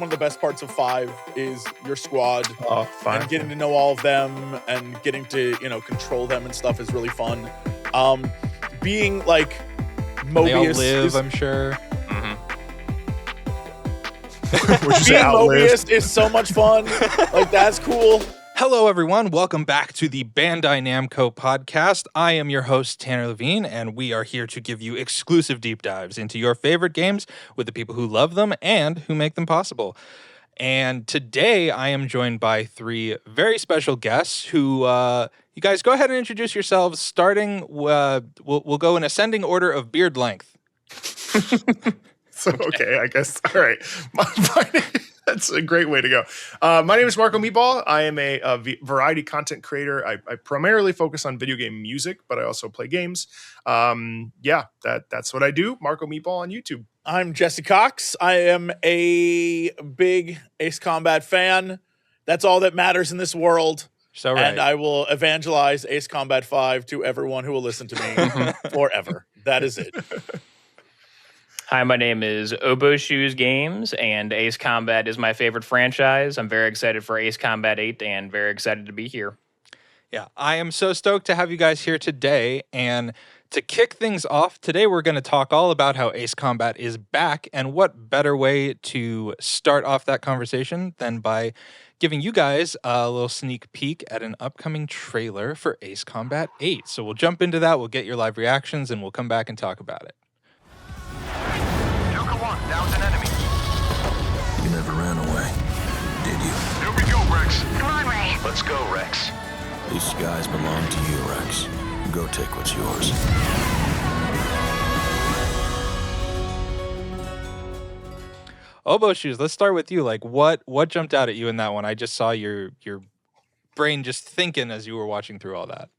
one of the best parts of 5 is your squad. And getting to know all of them and getting to, control them and stuff is really fun. Being like Mobius, they all live, I'm sure. Being Mobius is so much fun. Like, that's cool. Hello, everyone. Welcome back to the Bandai Namco podcast. I am your host, Tanner Levine, and we are here to give you exclusive deep dives into your favorite games with the people who love them and who make them possible. And today, I am joined by 3 very special guests who, you guys go ahead and introduce yourselves, starting, we'll go in ascending order of beard length. So, okay, I guess. All right. That's a great way to go. My name is MarcoMeatball. I am a variety content creator. I primarily focus on video game music, but I also play games. That's what I do. MarcoMeatball on YouTube. I'm Jesse Cox. I am a big Ace Combat fan. That's all that matters in this world. So right. And I will evangelize Ace Combat 5 to everyone who will listen to me forever. That is it. Hi, my name is Oboeshoes Games, and Ace Combat is my favorite franchise. I'm very excited for Ace Combat 8 and very excited to be here. Yeah, I am so stoked to have you guys here today. And to kick things off, today we're going to talk all about how Ace Combat is back, and what better way to start off that conversation than by giving you guys a little sneak peek at an upcoming trailer for Ace Combat 8. So we'll jump into that, we'll get your live reactions, and we'll come back and talk about it. Down's an enemy. You never ran away, did you? Here we go, Rex. Come on, Ray. Let's go, Rex. These skies belong to you, Rex. Go take what's yours. Oboeshoes, let's start with you. Like, what jumped out at you in that one? I just saw your brain just thinking as you were watching through all that.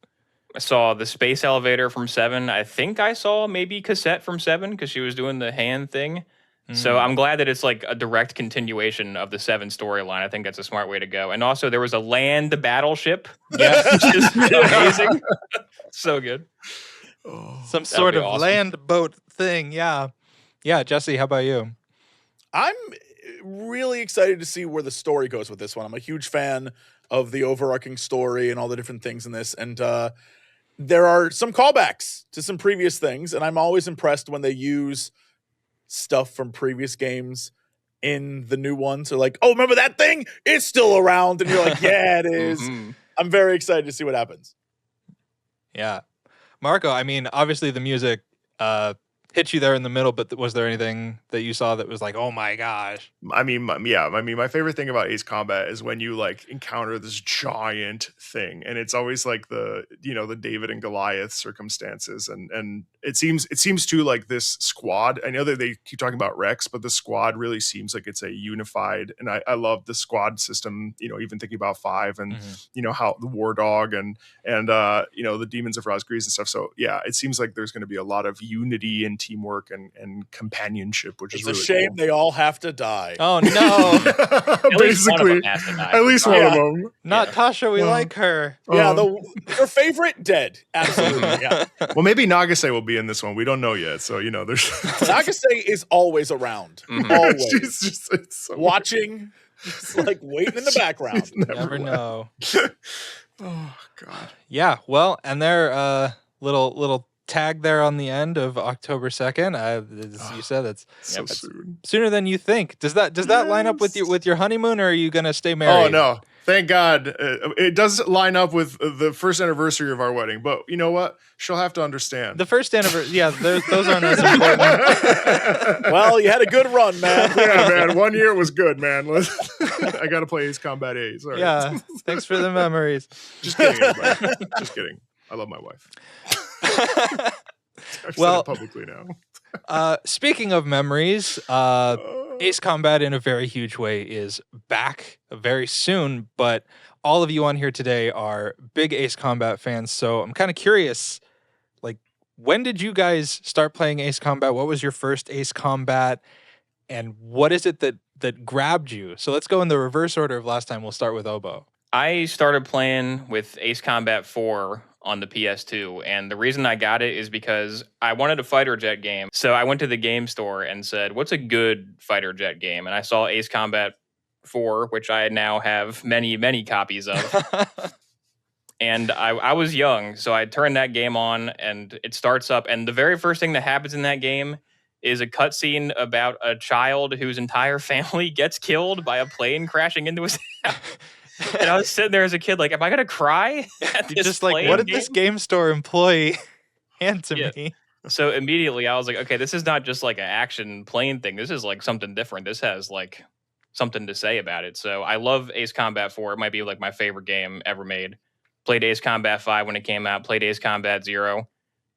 I saw the space elevator from 7. I think I saw maybe Cassette from 7 because she was doing the hand thing. So I'm glad that it's like a direct continuation of the 7 storyline. I think that's a smart way to go. And also there was a land battleship. Yeah. Which is amazing. So good. Some sort of awesome land boat thing. Yeah. Yeah, Jesse, how about you? I'm really excited to see where the story goes with this one. I'm a huge fan of the overarching story and all the different things in this. And there are some callbacks to some previous things, and I'm always impressed when they use stuff from previous games in the new ones. They're like, oh, remember that thing? It's still around. And you're like, yeah, it is. I'm very excited to see what happens. Yeah. Marco, I mean, obviously the music hit you there in the middle, but was there anything that you saw that was like, oh my gosh? I mean, my favorite thing about Ace Combat is when you like encounter this giant thing, and it's always like the David and Goliath circumstances, and it seems to like this squad. I know that they keep talking about Rex, but the squad really seems like it's a unified, and I love the squad system. Even thinking about 5 and how the War Dog and the Demons of Rosgreaves and stuff. So yeah, it seems like there's going to be a lot of unity and teamwork and companionship, which is really a shame cool. They all have to die. Oh no. Basically, at least one of them. Not Tasha, we like her. Yeah, your favorite dead. Absolutely. Yeah. Well, maybe Nagase will be in this one. We don't know yet, so there's Nagase is always around. Always. She's just so watching, just like waiting in the background. Never know. Oh God. Yeah. Well, and their little tag there on the end of October 2nd. As you said, that's so soon. Sooner than you think. Does that line up with your honeymoon, or are you gonna stay married? Oh no. Thank God. It does line up with the first anniversary of our wedding, but you know what? She'll have to understand. The first anniversary, yeah, those aren't as important. Well, you had a good run, man. Yeah, man. 1 year was good, man. I got to play Ace Combat 8. Sorry. Yeah, thanks for the memories. Just kidding, everybody. Just kidding. I love my wife. I've said it publicly now. Speaking of memories, Ace Combat in a very huge way is back very soon, but all of you on here today are big Ace Combat fans, so I'm kind of curious, like, when did you guys start playing Ace Combat? What was your first Ace Combat, and what is it that grabbed you? So let's go in the reverse order of last time. We'll start with Obo. I started playing with Ace Combat 4 on the PS2. And the reason I got it is because I wanted a fighter jet game. So I went to the game store and said, what's a good fighter jet game? And I saw Ace Combat 4, which I now have many, many copies of. And I was young, so I turned that game on, and it starts up. And the very first thing that happens in that game is a cutscene about a child whose entire family gets killed by a plane crashing into his house. And I was sitting there as a kid, like, am I gonna cry at this Just like, plane what did game? this game store employee hand to Yeah. me? So immediately I was like, okay, this is not just like an action plane thing. This is like something different. This has like something to say about it. So I love Ace Combat 4. It might be like my favorite game ever made. Played Ace Combat 5 when it came out. Played Ace Combat 0.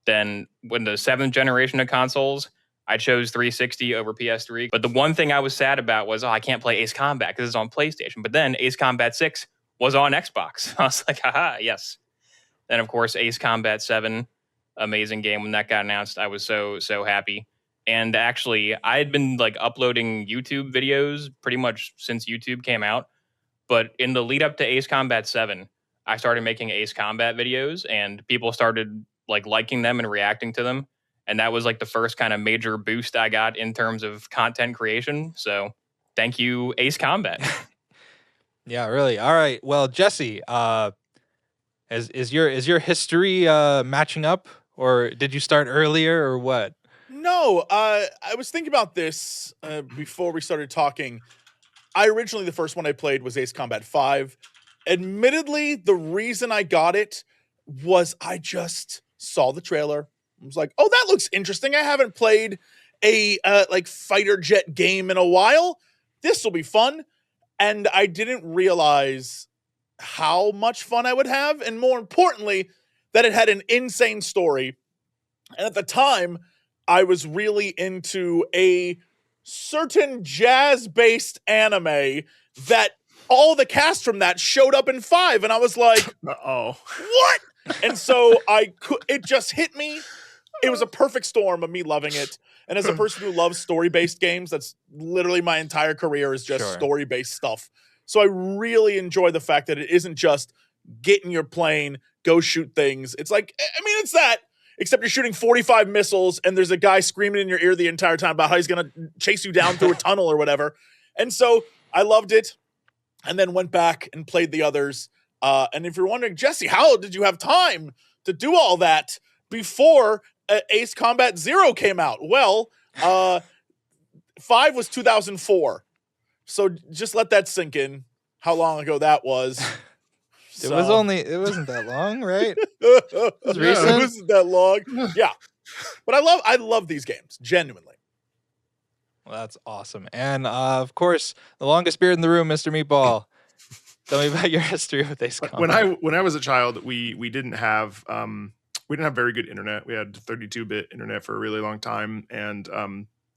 Then when the 7th generation of consoles, I chose 360 over PS3. But the one thing I was sad about was, I can't play Ace Combat because it's on PlayStation. But then Ace Combat 6 was on Xbox. I was like, haha, yes. Then, of course, Ace Combat 7, amazing game. When that got announced, I was so happy. And actually, I had been like uploading YouTube videos pretty much since YouTube came out. But in the lead up to Ace Combat 7, I started making Ace Combat videos, and people started like liking them and reacting to them. And that was like the first kind of major boost I got in terms of content creation. So thank you, Ace Combat. Yeah, really. All right. Well, Jesse, is your history matching up, or did you start earlier, or what? No, I was thinking about this before we started talking. Originally, the first one I played was Ace Combat 5. Admittedly, the reason I got it was I just saw the trailer. I was like, oh, that looks interesting. I haven't played a like fighter jet game in a while. This will be fun. And I didn't realize how much fun I would have. And more importantly, that it had an insane story. And at the time, I was really into a certain jazz-based anime that all the cast from that showed up in 5, and I was like, Uh-oh. what? And so it just hit me. It was a perfect storm of me loving it. And as a person who loves story-based games, that's literally my entire career is just story-based stuff. So I really enjoy the fact that it isn't just get in your plane, go shoot things. It's like, I mean, it's that, except you're shooting 45 missiles and there's a guy screaming in your ear the entire time about how he's going to chase you down through a tunnel or whatever. And so I loved it. And then went back and played the others. And if you're wondering, Jesse, how did you have time to do all that before Ace Combat 0 came out? Well, 5 was 2004. So just let that sink in, how long ago that was. It wasn't that long, right? It was recent. It wasn't that long. Yeah. But I love these games, genuinely. Well, that's awesome. And of course, the longest beard in the room, Mr. Meatball. Tell me about your history with Ace Combat. When I was a child, we didn't have very good internet. We had 32-bit internet for a really long time, and I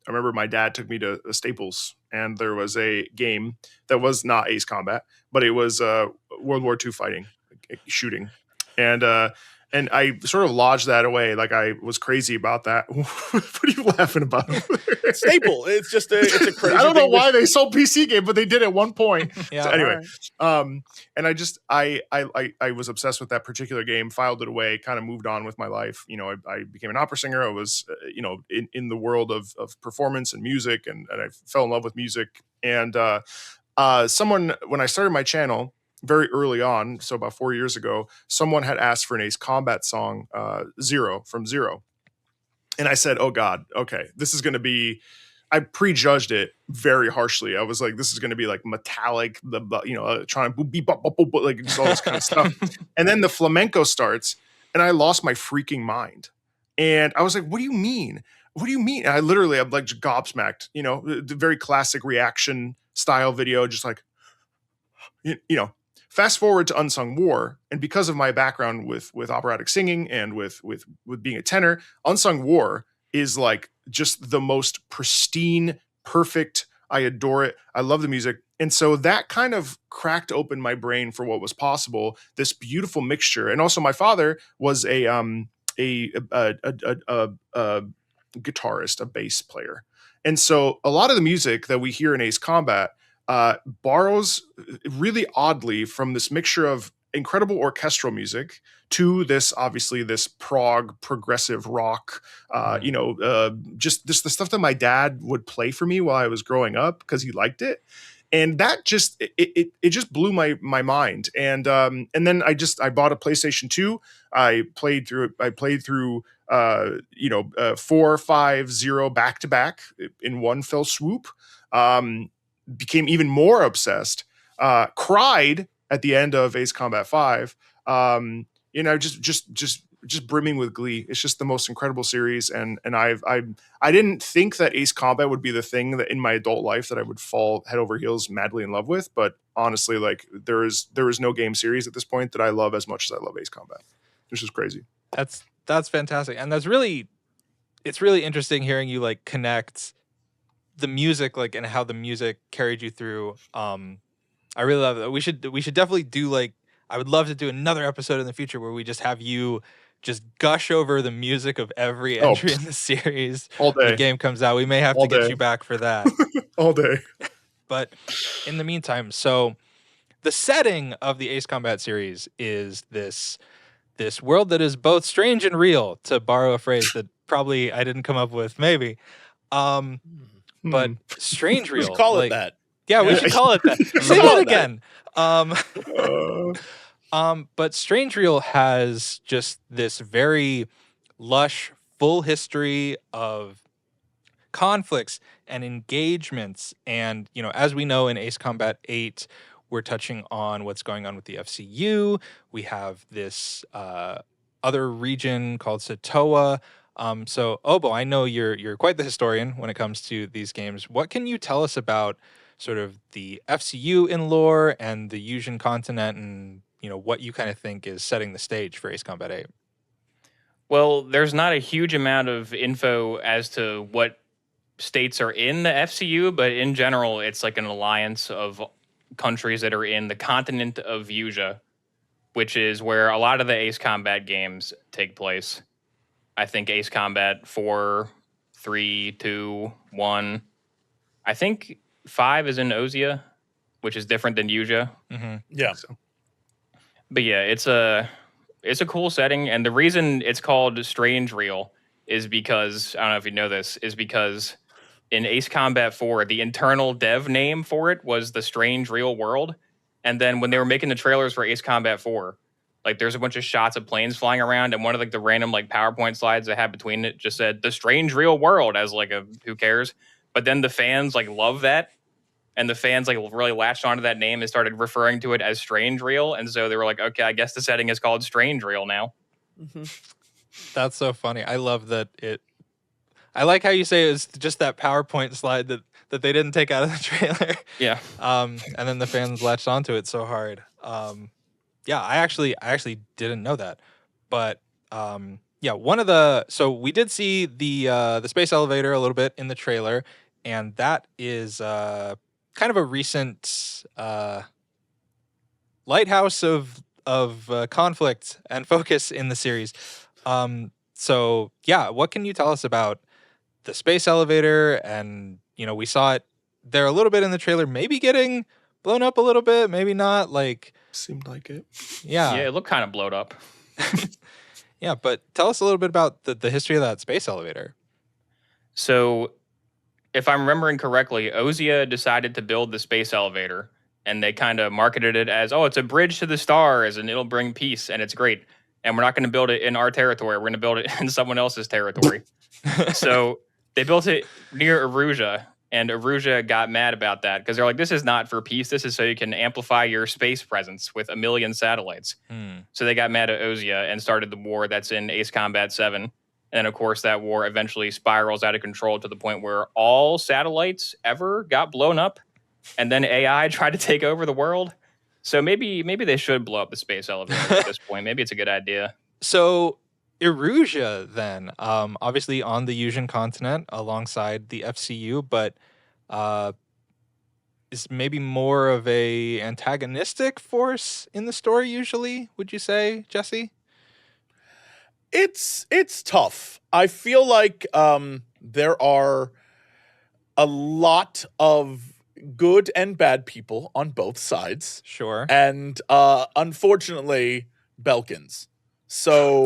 remember my dad took me to Staples, and there was a game that was not Ace Combat, but it was World War II fighting, shooting, and I sort of lodged that away. Like I was crazy about that. What are you laughing about? Staple. It's just it's a crazy. I don't know thing why they sold PC game, but they did at one point. Yeah. So anyway, and I was obsessed with that particular game. Filed it away. Kind of moved on with my life. You know, I became an opera singer. I was in the world of performance and music, and I fell in love with music. And someone, when I started my channel, very early on, so about 4 years ago, someone had asked for an Ace Combat song, Zero, from Zero. And I said, oh God, okay, this is going to be, I prejudged it very harshly. I was like, this is going to be like metallic, trying to beep, bop, bop, bop, like just all this kind of stuff. And then the flamenco starts, and I lost my freaking mind. And I was like, what do you mean? What do you mean? And I'm like gobsmacked, the very classic reaction style video, just like, Fast forward to Unsung War, and because of my background with operatic singing and with being a tenor, Unsung War is like just the most pristine, perfect. I adore it. I love the music, and so that kind of cracked open my brain for what was possible. This beautiful mixture, and also my father was a guitarist, a bass player, and so a lot of the music that we hear in Ace Combat borrows really oddly from this mixture of incredible orchestral music to this, obviously, this prog progressive rock, just the stuff that my dad would play for me while I was growing up because he liked it. And that just it just blew my mind. And then I bought a PlayStation 2. I played through 4, 5, 0 back to back in one fell swoop. Became even more obsessed. Cried at the end of Ace Combat 5. Just brimming with glee. It's just the most incredible series, and I didn't think that Ace Combat would be the thing that in my adult life that I would fall head over heels madly in love with. But honestly, like there is no game series at this point that I love as much as I love Ace Combat, which is crazy. That's fantastic, and it's really interesting hearing you like connect the music like and how the music carried you through. I really love that. We should definitely do like. I would love to do another episode in the future where we just have you just gush over the music of every entry in the series. All day. The game comes out. We may have All to get day. you back for that. All day. But in the meantime, so the setting of the Ace Combat series is this world that is both strange and real, to borrow a phrase that probably I didn't come up with, maybe. But strange real. We should call like, it that. Yeah, we should call it that. Say call that it that. again. But Strange Reel has just this very lush, full history of conflicts and engagements. And, as we know in Ace Combat 8, we're touching on what's going on with the FCU. We have this other region called Satoa. So, Obo, I know you're quite the historian when it comes to these games. What can you tell us about sort of the FCU in lore and the Yuuzhan continent and what you kind of think is setting the stage for Ace Combat 8? Well, there's not a huge amount of info as to what states are in the FCU, but in general, it's like an alliance of countries that are in the continent of Yuuzhan, which is where a lot of the Ace Combat games take place. I think Ace Combat 4, 3, 2, 1. I think 5 is in Ozia, which is different than Yuuzhan. Mm-hmm. Yeah. But yeah, it's a cool setting, and the reason it's called Strange Reel is because, I don't know if you know this, is because in Ace Combat 4, the internal dev name for it was the Strange Reel World, and then when they were making the trailers for Ace Combat 4, like there's a bunch of shots of planes flying around, and one of like the random like PowerPoint slides they had between it just said the Strange Reel World as like a who cares, but then the fans like love that. And the fans like really latched onto that name and started referring to it as Strange Reel. And so they were like, okay, I guess the setting is called Strange Reel now. Mm-hmm. That's so funny. I love that I like how you say it was just that PowerPoint slide that they didn't take out of the trailer. Yeah. And then the fans latched onto it so hard. Yeah, I actually didn't know that. But yeah, so we did see the space elevator a little bit in the trailer, and that is kind of a recent lighthouse of conflict and focus in the series. So yeah, what can you tell us about the space elevator? And we saw it there a little bit in the trailer, maybe getting blown up a little bit, maybe not. Like Seemed like it. yeah, Yeah, it looked kind of blowed up. yeah. But tell us a little bit about the history of that space elevator. So if I'm remembering correctly, Ozia decided to build the space elevator, and they kind of marketed it as, oh, it's a bridge to the stars and it'll bring peace and it's great. And we're not going to build it in our territory. We're going to build it in someone else's territory. So they built it near Erusia, and Erusia got mad about that because they're like, this is not for peace. This is so you can amplify your space presence with 1 million satellites. So they got mad at Ozia and started the war that's in Ace Combat 7. And of course, that war eventually spirals out of control to the point where all satellites ever got blown up, and then AI tried to take over the world. So maybe they should blow up the space elevator at this point. Maybe it's a good idea. So Erusia then, obviously on the Yuuzhan continent alongside the FCU, but is maybe more of a antagonistic force in the story usually, would you say, Jesse? It's tough. I feel like there are a lot of good and bad people on both sides, Sure. and unfortunately, Belkins. So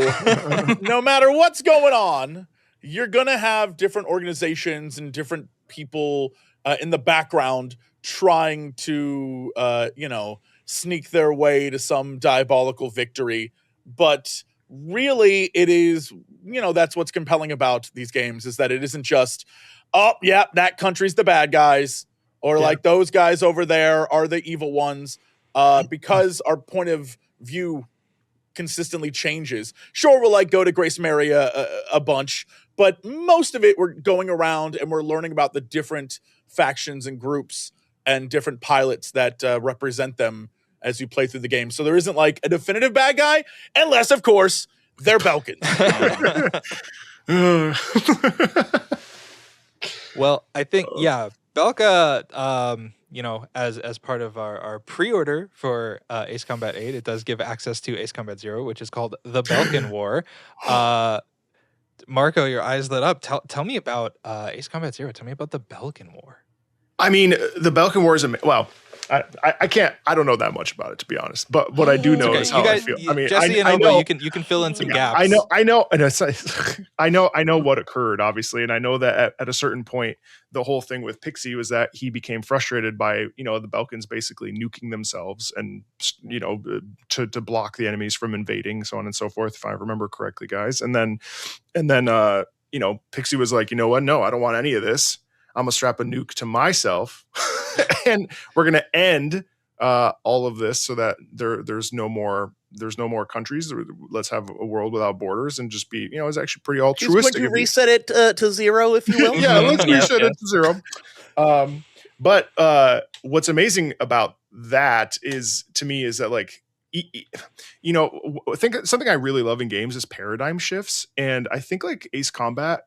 no matter what's going on, you're gonna have different organizations and different people in the background trying to, sneak their way to some diabolical victory. But really, it is, that's what's compelling about these games, is that it isn't just, oh, yeah, that country's the bad guys, or like those guys over there are the evil ones, because our point of view consistently changes. Sure, we'll like go to Grace Mary a bunch, but most of it we're going around and we're learning about the different factions and groups and different pilots that represent them as you play through the game. So there isn't like a definitive bad guy, unless of course they're Belkins. Well, I think Belka, as part of our pre-order for Ace Combat 8, it does give access to Ace Combat 0, which is called the Belkin War. Marco, your eyes lit up. Tell me about Ace Combat 0. Tell me about the Belkin War. I mean, the Belkin War is well. I can't. I don't know that much about it, to be honest. But what I do know is how I feel. I mean, Jesse and Obo, you can fill in some gaps. I know, and I know what occurred, obviously, and I know that at a certain point, the whole thing with Pixie was that he became frustrated by the Belkins basically nuking themselves and to block the enemies from invading, so on and so forth, if I remember correctly, guys. And then Pixie was like, you know what? No, I don't want any of this. I'm gonna strap a nuke to myself, and we're gonna end all of this so that there's no more countries. Let's have a world without borders and just be, it's actually pretty altruistic. Would you reset it to 0, if you will? Yeah, let's reset it to 0. But what's amazing about that is that like, something I really love in games is paradigm shifts. And I think like Ace Combat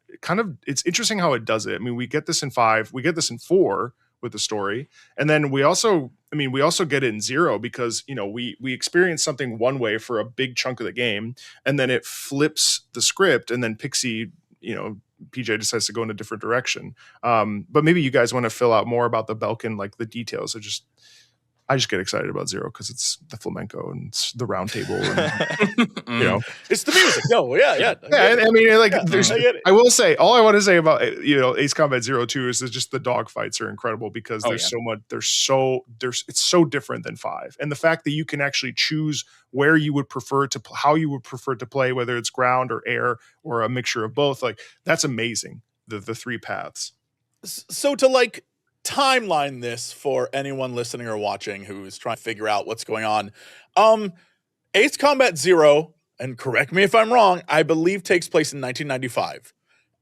it's interesting how it does it. I mean, we get this in 5, we get this in 4 with the story. And then we also get it in 0 because, we experience something one way for a big chunk of the game, and then it flips the script, and then Pixie, PJ decides to go in a different direction. But maybe you guys want to fill out more about the Belkin, like the details. I just get excited about 0 because it's the flamenco and it's the round table. And, it's the music. No, yeah. I mean, like, I will say, all I want to say about Ace Combat 0 2 is that just the dog fights are incredible because so much. It's so different than 5, and the fact that you can actually choose where you would prefer to how you would prefer to play, whether it's ground or air or a mixture of both. Like, that's amazing. The 3 paths. So to like timeline this for anyone listening or watching who is trying to figure out what's going on. Ace Combat 0, and correct me if I'm wrong, I believe takes place in 1995.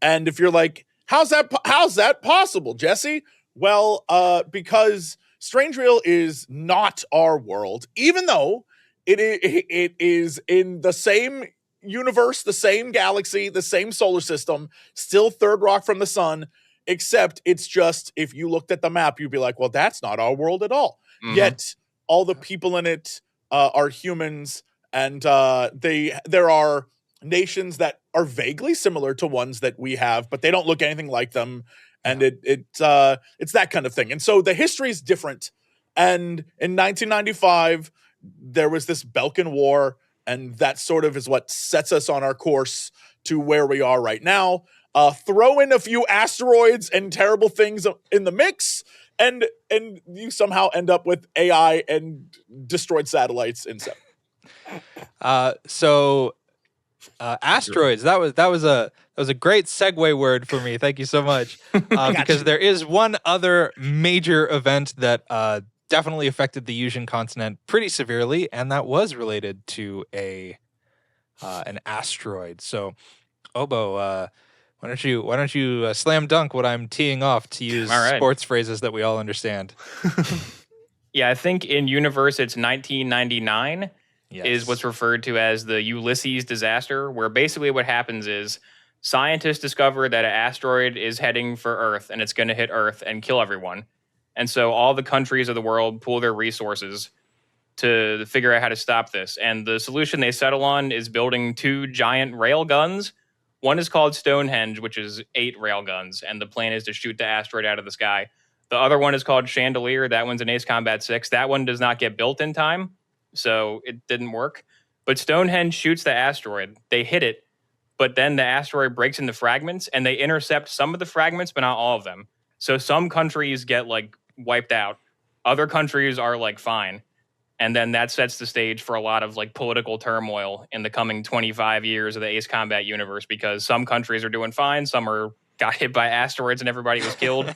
And if you're like, how's that possible, Jesse? Well, because Strange Real is not our world, even though it is in the same universe, the same galaxy, the same solar system, still third rock from the sun. Except it's just, if you looked at the map, you'd be like, well, that's not our world at all. Mm-hmm. Yet all the people in it are humans, and there are nations that are vaguely similar to ones that we have, but they don't look anything like them. And it's that kind of thing. And so the history is different. And in 1995, there was this Belkin War, and that sort of is what sets us on our course to where we are right now. Throw in a few asteroids and terrible things in the mix, and you somehow end up with AI and destroyed satellites in 7. Asteroids. That was a great segue word for me. Thank you so much. Because there is one other major event that definitely affected the Yuuzhan continent pretty severely, and that was related to an asteroid. So, Obo, why don't you slam dunk what I'm teeing off, to use sports phrases that we all understand? Yeah, I think in universe it's 1999 is what's referred to as the Ulysses disaster, where basically what happens is scientists discover that an asteroid is heading for Earth and it's going to hit Earth and kill everyone. And so all the countries of the world pool their resources to figure out how to stop this. And the solution they settle on is building 2 giant rail guns. One is called Stonehenge, which is 8 rail guns, and the plan is to shoot the asteroid out of the sky. The other one is called Chandelier. That one's in Ace Combat 6. That one does not get built in time, so it didn't work. But Stonehenge shoots the asteroid. They hit it, but then the asteroid breaks into fragments, and they intercept some of the fragments, but not all of them. So some countries get like wiped out. Other countries are like fine. And then that sets the stage for a lot of like political turmoil in the coming 25 years of the Ace Combat universe, because some countries are doing fine, some got hit by asteroids and everybody was killed.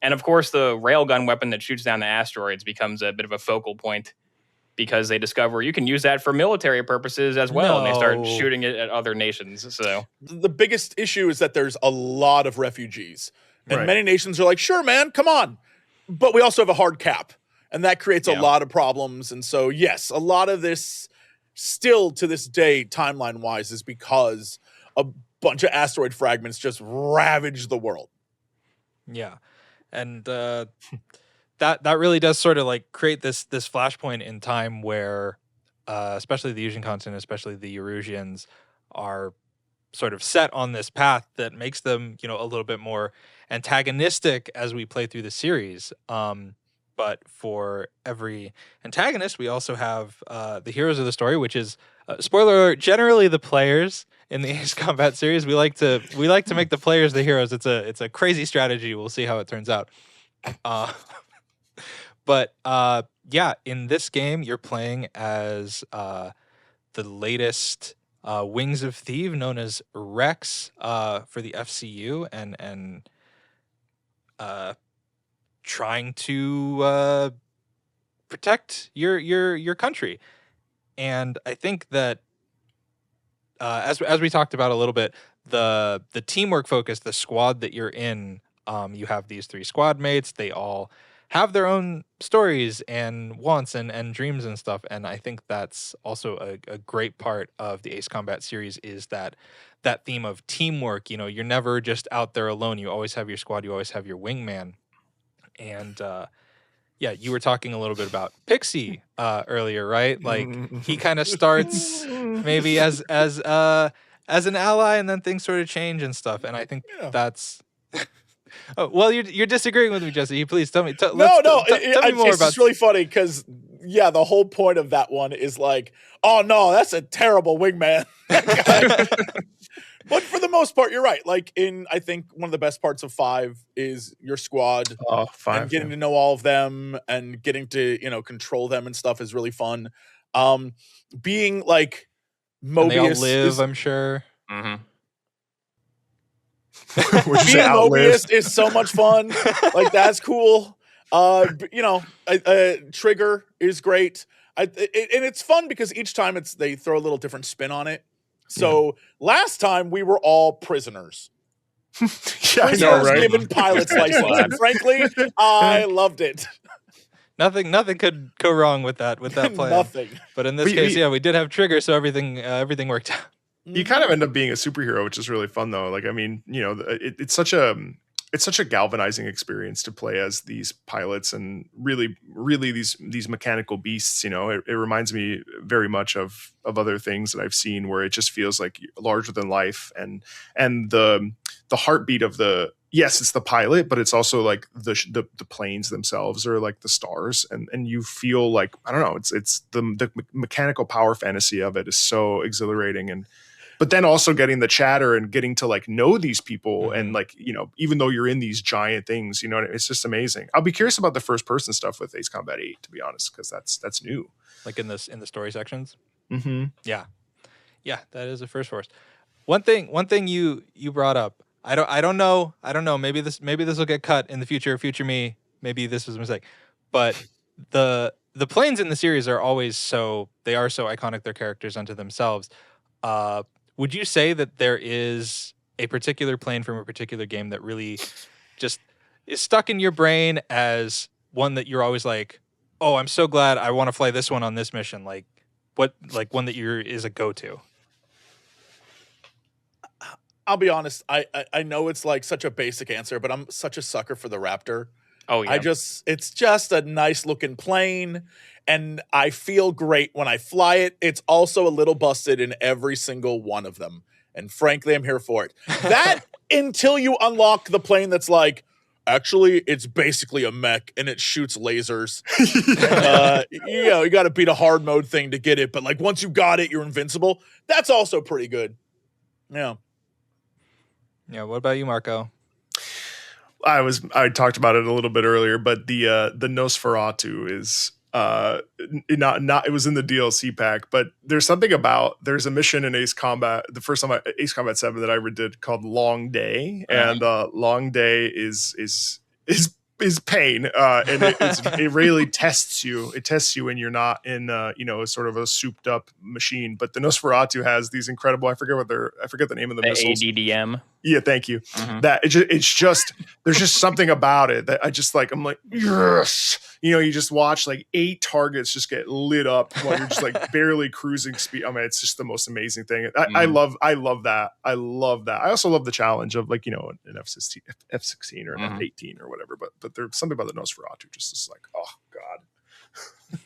And of course, the railgun weapon that shoots down the asteroids becomes a bit of a focal point because they discover you can use that for military purposes as well. And they start shooting it at other nations. So the biggest issue is that there's a lot of refugees. And Right. many nations are like, sure, man, come on. But we also have a hard cap. And that creates a lot of problems. And so, yes, a lot of this still to this day, timeline-wise, is because a bunch of asteroid fragments just ravage the world. Yeah. And that really does sort of like create this flashpoint in time where especially the Asian continent, especially the Erusians, are sort of set on this path that makes them, a little bit more antagonistic as we play through the series. But for every antagonist, we also have the heroes of the story, which is spoiler alert, generally the players in the Ace Combat series. We like to make the players the heroes. It's a crazy strategy. We'll see how it turns out. But in this game, you're playing as the latest Wings of Theve, known as Rex for the FCU, and trying to protect your country. And I think that as we talked about a little bit, the teamwork focus, the squad that you're in, you have these 3 squad mates. They all have their own stories and wants and dreams and stuff. And I think that's also a great part of the Ace Combat series, is that theme of teamwork. You're never just out there alone. You always have your squad. You always have your wingman. And you were talking a little bit about Pixie earlier, right? Like he kind of starts maybe as an ally, and then things sort of change and stuff. And I think that's. Oh, well, you're disagreeing with me, Jesse. Please tell me. Tell me more It's about. just really funny because the whole point of that one is like, oh no, that's a terrible wingman. But for the most part, you're right. Like I think one of the best parts of 5 is your squad. Oh, 5. And getting to know all of them and getting to, control them and stuff is really fun. Being like Mobius. And they all live, I'm sure. mm-hmm. Being Mobius is so much fun. Like that's cool. Trigger is great. And it's fun because each time they throw a little different spin on it. So last time we were all prisoners. I know, right? Given pilot's license. And frankly, I loved it. Nothing could go wrong with that plan. Nothing. But in this case, we did have Trigger, so everything worked out. You kind of end up being a superhero, which is really fun, though. Like, I mean, it's such a galvanizing experience to play as these pilots and really these mechanical beasts. It reminds me very much of other things that I've seen where it just feels like larger than life, and the heartbeat of it's the pilot, but it's also like the planes themselves are like the stars, and you feel like, I don't know, it's the mechanical power fantasy of it is so exhilarating. But then also getting the chatter and getting to like know these people, and like, even though you're in these giant things, it's just amazing. I'll be curious about the first person stuff with Ace Combat 8, to be honest, because that's new. Like in the story sections. Mm-hmm. Yeah, that is a first for us. One thing you brought up. I don't know. Maybe this will get cut in the future. Future me. Maybe this was a mistake. But the planes in the series are always so iconic. They're characters unto themselves. Would you say that there is a particular plane from a particular game that really just is stuck in your brain as one that you're always like, oh, I'm so glad I want to fly this one on this mission? Like one that is a go-to? I'll be honest. I know it's like such a basic answer, but I'm such a sucker for the Raptor. Oh yeah. It's just a nice looking plane, and I feel great when I fly it. It's also a little busted in every single one of them. And frankly, I'm here for it. That until you unlock the plane that's like, actually, it's basically a mech and it shoots lasers. You got to beat a hard mode thing to get it, but like once you got it, you're invincible. That's also pretty good. Yeah. Yeah. What about you, Marco? I talked about it a little bit earlier, but the Nosferatu is not it was in the DLC pack, but there's a mission in Ace Combat, the first time Ace Combat 7 that I ever did, called Long Day, and Long Day is pain, and it really tests you. It tests you when you're not in a sort of a souped up machine. But the Nosferatu has these incredible, I forget the name of the missiles. ADDM. Yeah, thank you. That it's just there's just something about it that I'm like, yes. You just watch like 8 targets just get lit up while you're just like barely cruising speed. I mean, it's just the most amazing thing. I love that. I love that. I also love the challenge of like, an F-16 or an F-18 or whatever. But there's something about the Nosferatu just is like, oh God.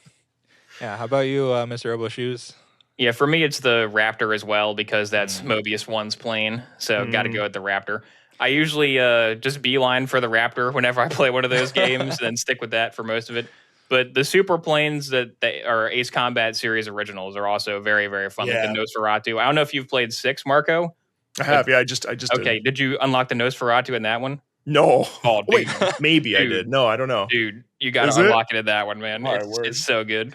Yeah. How about you, Mr. Oboeshoes? Yeah, for me, it's the Raptor as well, because that's Mobius 1's plane. So got to go with the Raptor. I usually just beeline for the Raptor whenever I play one of those games, and then stick with that for most of it. But the super planes that are Ace Combat series originals are also very, very fun. Yeah. Like the Nosferatu. I don't know if you've played 6, Marco. I have. Yeah, I just Okay, did you unlock the Nosferatu in that one? No. Oh, dude. Wait, maybe I Dude. did. No, I don't know. Dude, you got Is to it? unlock it in that one, man. My word. It's so good.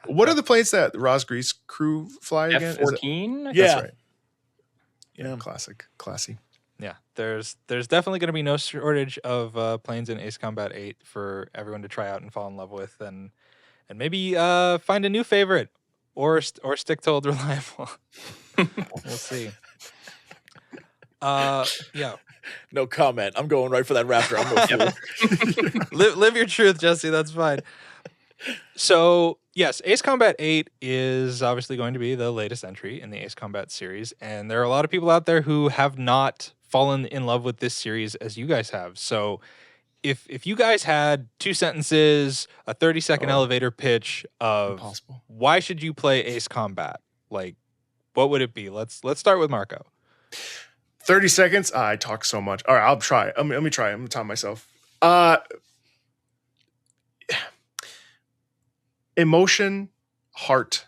What are the planes that Roz Grease crew fly again? F-14? Yeah. That's right. Yeah. Classy. Yeah, there's definitely going to be no shortage of planes in Ace Combat 8 for everyone to try out and fall in love with, and maybe find a new favorite or stick to old reliable. We'll see. Yeah. No comment. I'm going right for that Raptor. I'm going fool. Live your truth, Jesse. That's fine. So, yes, Ace Combat 8 is obviously going to be the latest entry in the Ace Combat series, and there are a lot of people out there who have not fallen in love with this series as you guys have. So, if you guys had 2 sentences, a 30-second elevator pitch of Impossible. why should you play Ace Combat, like, what would it be? Let's start with Marco. 30 seconds. I talk so much. All right, I'll try. Let me try. I'm gonna time myself. Emotion, heart,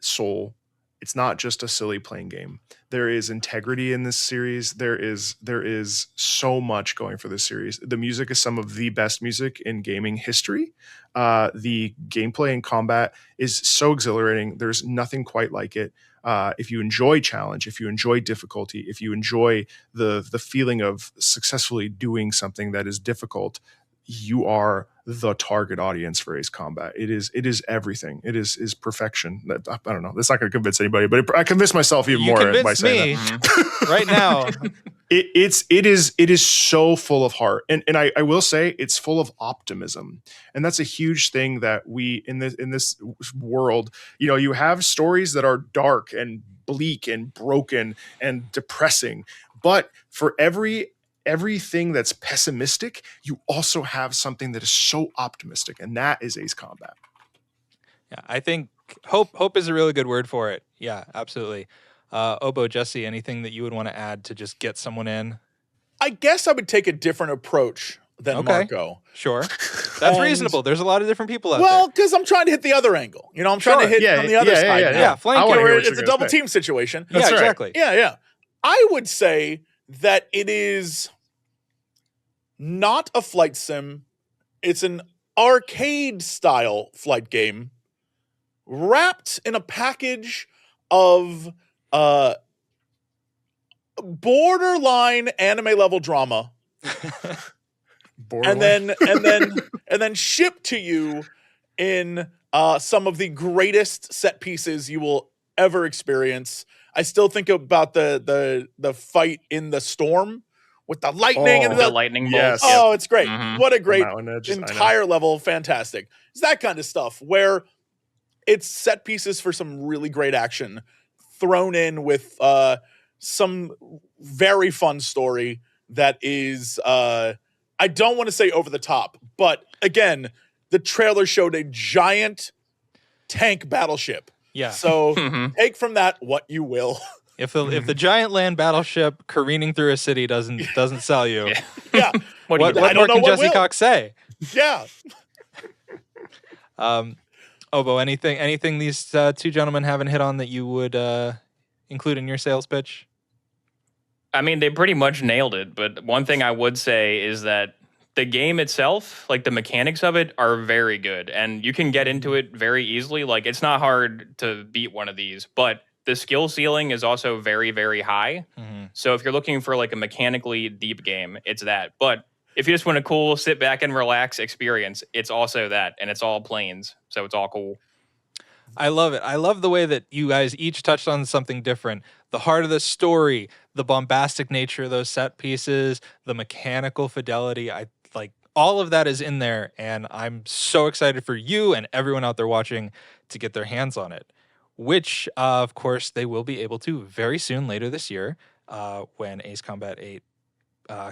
soul. It's not just a silly playing game. There is integrity in this series. There is so much going for this series. The music is some of the best music in gaming history. The gameplay and combat is so exhilarating. There's nothing quite like it. If you enjoy challenge, if you enjoy difficulty, if you enjoy the feeling of successfully doing something that is difficult, you are the target audience for Ace Combat. It is everything. It is perfection. I don't know. That's not going to convince anybody, but I convinced myself even more by saying that. Right now. It is so full of heart, and I will say it's full of optimism, and that's a huge thing that we in this world. You have stories that are dark and bleak and broken and depressing, but for everything that's pessimistic, you also have something that is so optimistic, and that is Ace Combat. Yeah, I think hope is a really good word for it. Yeah, absolutely. Obo, Jesse, anything that you would want to add to just get someone in? I guess I would take a different approach than Marco. Sure. That's reasonable. There's a lot of different people out Well, because I'm trying to hit the other angle. I'm trying to hit from the other side. there. Yeah, flank I it. wanna hear what It's you're a gonna double say. team situation. Yeah, That's right. exactly. Yeah. I would say that it is not a flight sim. It's an arcade style flight game wrapped in a package of borderline anime level drama, and then shipped to you in some of the greatest set pieces you will ever experience. I still think about the fight in the storm with the lightning and The lightning bolts. yes. Oh, it's great. Mhm. What a great Mountain Edge, I know. entire level. Fantastic. It's that kind of stuff where it's set pieces for some really great action thrown in with some very fun story that is, I don't want to say over the top, but again, the trailer showed a giant tank battleship. Yeah. So Mhm. take from that what you will. If the giant land battleship careening through a city doesn't sell you, Yeah. Yeah. what I more don't know can what Jesse will. Cox say? Yeah. Obo, anything these two gentlemen haven't hit on that you would include in your sales pitch? I mean, they pretty much nailed it. But one thing I would say is that the game itself, like the mechanics of it, are very good. And you can get into it very easily. Like, it's not hard to beat one of these. But the skill ceiling is also very, very high. Mm-hmm. So if you're looking for like a mechanically deep game, it's that. But if you just want a cool sit back and relax experience, it's also that. And it's all planes. So it's all cool. I love it. I love the way that you guys each touched on something different. The heart of the story, the bombastic nature of those set pieces, the mechanical fidelity. I like all of that is in there, and I'm so excited for you and everyone out there watching to get their hands on it, which, of course, they will be able to very soon later this year when Ace Combat 8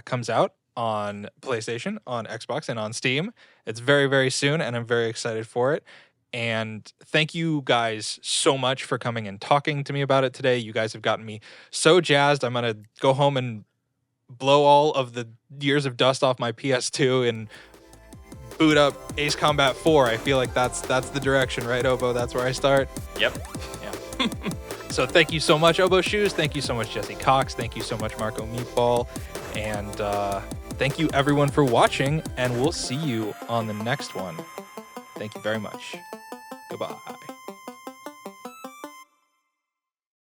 comes out on PlayStation, on Xbox, and on Steam. It's very, very soon, and I'm very excited for it. And thank you guys so much for coming and talking to me about it today. You guys have gotten me so jazzed. I'm going to go home and blow all of the years of dust off my PS2 and boot up Ace Combat 4. I feel like that's the direction, right, Obo? That's where I start. Yep. Yeah. So thank you so much, Oboeshoes. Thank you so much, Jesse Cox. Thank you so much, MarcoMeatball. And thank you, everyone, for watching. And we'll see you on the next one. Thank you very much. Goodbye.